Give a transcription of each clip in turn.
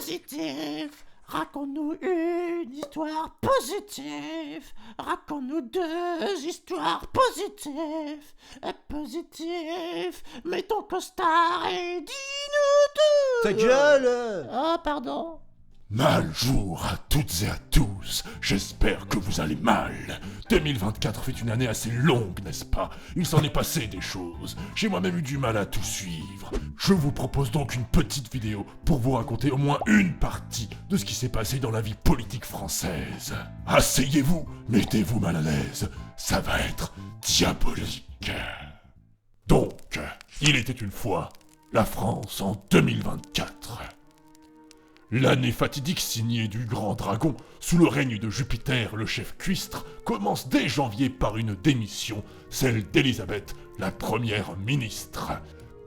positive. Raconte-nous une histoire positive. Raconte-nous deux histoires positives. Positive. Mets ton costard et dis-nous tout. Ta gueule! Oh, pardon. Maljour à toutes et à tous, j'espère que vous allez mal. 2024 fut une année assez longue, n'est-ce pas? Il s'en est passé des choses, j'ai moi-même eu du mal à tout suivre. Je vous propose donc une petite vidéo pour vous raconter au moins une partie de ce qui s'est passé dans la vie politique française. Asseyez-vous, mettez-vous mal à l'aise, ça va être diabolique. Donc, il était une fois la France en 2024. L'année fatidique signée du Grand Dragon, sous le règne de Jupiter, le chef cuistre, commence dès janvier par une démission, celle d'Élisabeth, la première ministre.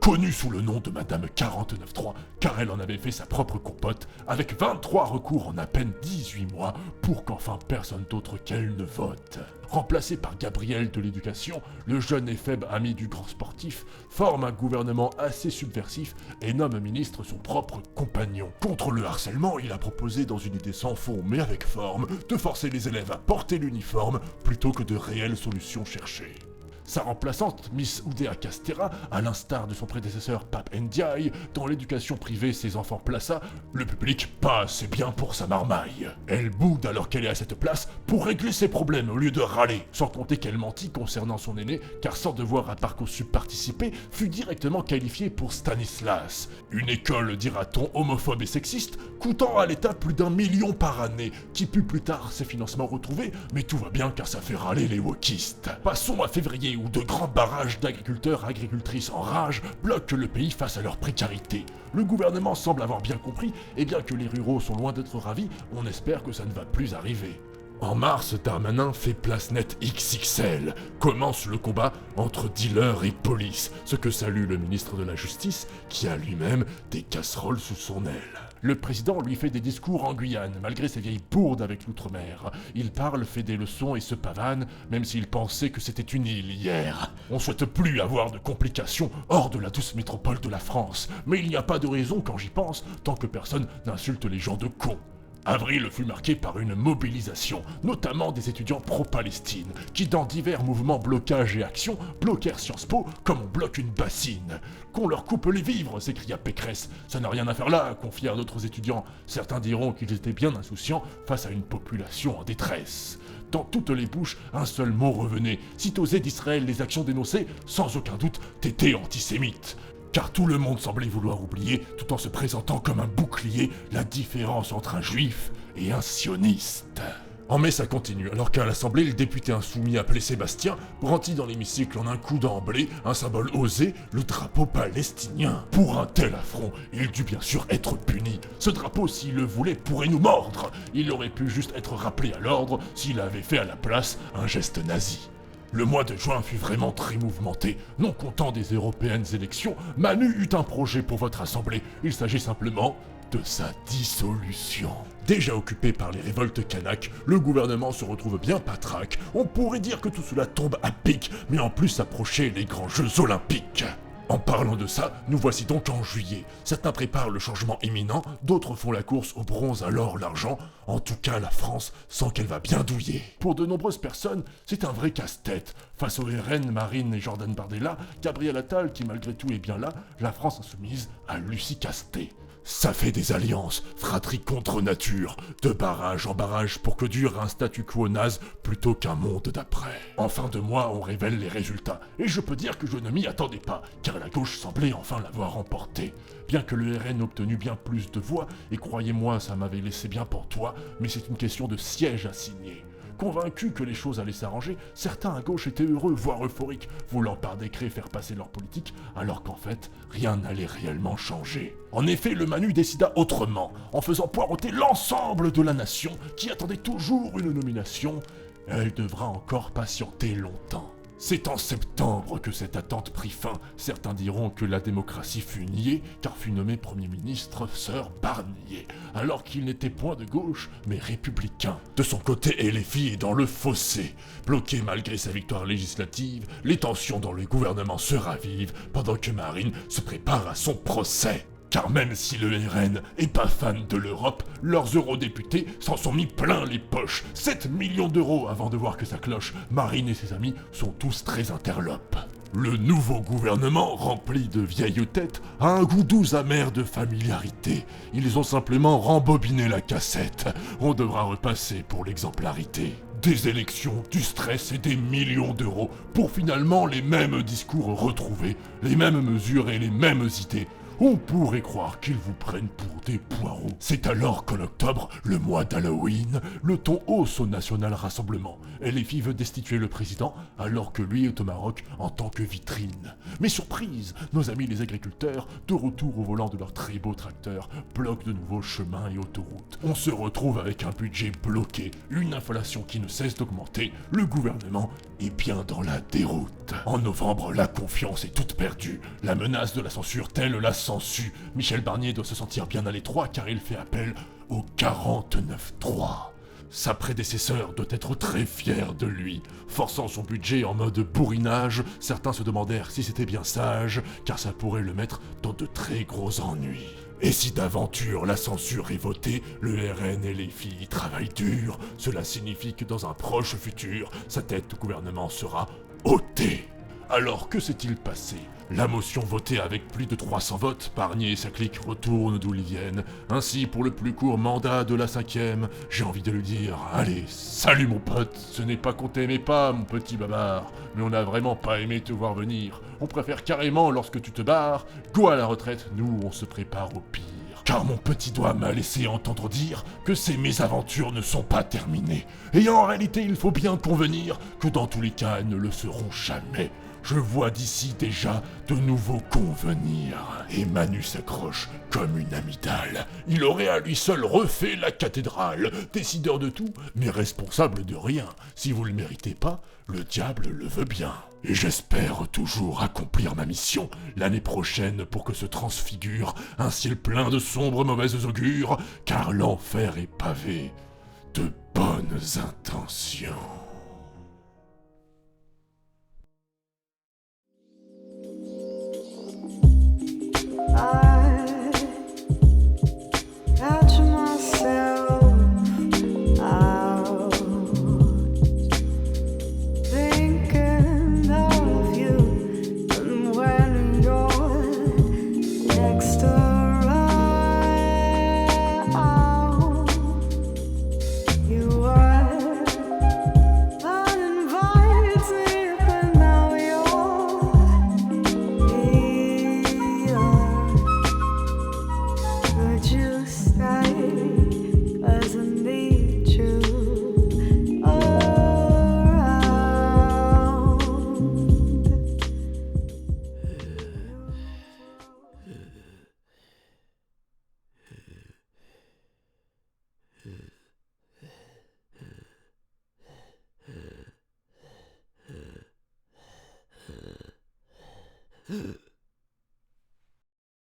Connue sous le nom de Madame 49.3, car elle en avait fait sa propre compote, avec 23 recours en à peine 18 mois, pour qu'enfin personne d'autre qu'elle ne vote. Remplacé par Gabriel de l'Éducation, le jeune et faible ami du grand sportif forme un gouvernement assez subversif et nomme ministre son propre compagnon. Contre le harcèlement, il a proposé dans une idée sans fond mais avec forme de forcer les élèves à porter l'uniforme plutôt que de réelles solutions cherchées. Sa remplaçante, Miss Oudéa Castéra, à l'instar de son prédécesseur Pape Ndiaye, dans l'éducation privée ses enfants plaça, le public pas assez bien pour sa marmaille. Elle boude alors qu'elle est à cette place pour régler ses problèmes au lieu de râler, sans compter qu'elle mentit concernant son aîné, car sans devoir à Parcoursup participer, fut directement qualifiée pour Stanislas, une école, dira-t-on, homophobe et sexiste, coûtant à l'État plus d'1 million par année, qui put plus tard ses financements retrouvés, mais tout va bien car ça fait râler les wokistes. Passons à février où de grands barrages d'agriculteurs-agricultrices en rage bloquent le pays face à leur précarité. Le gouvernement semble avoir bien compris, et bien que les ruraux sont loin d'être ravis, on espère que ça ne va plus arriver. En mars, Darmanin fait place nette XXL. Commence le combat entre dealers et police, ce que salue le ministre de la Justice, qui a lui-même des casseroles sous son aile. Le président lui fait des discours en Guyane, malgré ses vieilles bourdes avec l'outre-mer. Il parle, fait des leçons et se pavane, même s'il pensait que c'était une île hier. On souhaite plus avoir de complications hors de la douce métropole de la France, mais il n'y a pas de raison quand j'y pense, tant que personne n'insulte les gens de cons. Avril fut marqué par une mobilisation, notamment des étudiants pro-Palestine, qui dans divers mouvements blocage et actions bloquèrent Sciences Po comme on bloque une bassine. Qu'on leur coupe les vivres, s'écria Pécresse. Ça n'a rien à faire là, confièrent d'autres étudiants. Certains diront qu'ils étaient bien insouciants face à une population en détresse. Dans toutes les bouches, un seul mot revenait. Si t'osais d'Israël les actions dénoncées, sans aucun doute, t'étais antisémite. Car tout le monde semblait vouloir oublier, tout en se présentant comme un bouclier, la différence entre un juif et un sioniste. En mai, ça continue, alors qu'à l'Assemblée, le député insoumis appelé Sébastien brandit dans l'hémicycle en un coup d'emblée un symbole osé, le drapeau palestinien. Pour un tel affront, il dut bien sûr être puni. Ce drapeau, s'il le voulait, pourrait nous mordre. Il aurait pu juste être rappelé à l'ordre s'il avait fait à la place un geste nazi. Le mois de juin fut vraiment très mouvementé. Non content des européennes élections, Manu eut un projet pour votre assemblée. Il s'agit simplement de sa dissolution. Déjà occupé par les révoltes kanak, le gouvernement se retrouve bien patraque. On pourrait dire que tout cela tombe à pic, mais en plus approchaient les grands Jeux Olympiques. En parlant de ça, nous voici donc en juillet. Certains préparent le changement imminent, d'autres font la course au bronze, à l'or, l'argent. En tout cas, la France sent qu'elle va bien douiller. Pour de nombreuses personnes, c'est un vrai casse-tête. Face au RN, Marine et Jordan Bardella, Gabriel Attal, qui malgré tout est bien là, la France insoumise a Lucie Casté. Ça fait des alliances, fratrie contre nature, de barrage en barrage pour que dure un statu quo naze plutôt qu'un monde d'après. En fin de mois, on révèle les résultats, et je peux dire que je ne m'y attendais pas, car la gauche semblait enfin l'avoir remporté. Bien que le RN ait obtenu bien plus de voix, et croyez-moi, ça m'avait laissé bien pantois, mais c'est une question de siège à signer. Convaincus que les choses allaient s'arranger, certains à gauche étaient heureux, voire euphoriques, voulant par décret faire passer leur politique, alors qu'en fait, rien n'allait réellement changer. En effet, le Manu décida autrement, en faisant poireauter l'ensemble de la nation, qui attendait toujours une nomination. Elle devra encore patienter longtemps. C'est en septembre que cette attente prit fin. Certains diront que la démocratie fut niée, car fut nommé Premier ministre Sir Barnier, alors qu'il n'était point de gauche, mais républicain. De son côté, LFI est dans le fossé. Bloqué malgré sa victoire législative, les tensions dans le gouvernement se ravivent, pendant que Marine se prépare à son procès. Car même si le RN est pas fan de l'Europe, leurs eurodéputés s'en sont mis plein les poches. 7 millions d'euros avant de voir que ça cloche. Marine et ses amis sont tous très interlopes. Le nouveau gouvernement, rempli de vieilles têtes, a un goût doux amer de familiarité. Ils ont simplement rembobiné la cassette. On devra repasser pour l'exemplarité. Des élections, du stress et des millions d'euros pour finalement les mêmes discours retrouvés, les mêmes mesures et les mêmes idées. On pourrait croire qu'ils vous prennent pour des poireaux. C'est alors qu'en octobre, le mois d'Halloween, le ton hausse au National Rassemblement. LFI veut destituer le président alors que lui est au Maroc en tant que vitrine. Mais surprise, nos amis les agriculteurs, de retour au volant de leur très beau tracteur, bloquent de nouveaux chemins et autoroutes. On se retrouve avec un budget bloqué, une inflation qui ne cesse d'augmenter, le gouvernement est bien dans la déroute. En novembre, la confiance est toute perdue, la menace de la censure telle la sangsue. Michel Barnier doit se sentir bien à l'étroit car il fait appel au 49.3. Sa prédécesseur doit être très fier de lui. Forçant son budget en mode bourrinage, certains se demandèrent si c'était bien sage, car ça pourrait le mettre dans de très gros ennuis. Et si d'aventure la censure est votée, le RN et les filles travaillent dur, cela signifie que dans un proche futur, sa tête au gouvernement sera ôtée. Alors que s'est-il passé ? La motion votée avec plus de 300 votes, Barnier et sa clique retournent d'où ils viennent. Ainsi, pour le plus court mandat de la 5e, j'ai envie de lui dire « Allez, salut mon pote, ce n'est pas qu'on t'aimait pas, mon petit babard, mais on n'a vraiment pas aimé te voir venir. On préfère carrément, lorsque tu te barres, go à la retraite, nous on se prépare au pire. » Car mon petit doigt m'a laissé entendre dire que ces mésaventures ne sont pas terminées. Et en réalité, il faut bien convenir que dans tous les cas, elles ne le seront jamais. Je vois d'ici déjà de nouveaux convenir. Et Manu s'accroche comme une amygdale. Il aurait à lui seul refait la cathédrale. Décideur de tout, mais responsable de rien. Si vous le méritez pas, le diable le veut bien. Et j'espère toujours accomplir ma mission l'année prochaine pour que se transfigure un ciel plein de sombres mauvaises augures, car l'enfer est pavé de bonnes intentions. I catch myself out thinking of you, and when you're next around, you are uninvited, but now you're here. Could you stay? 'Cause I need you around. Euh,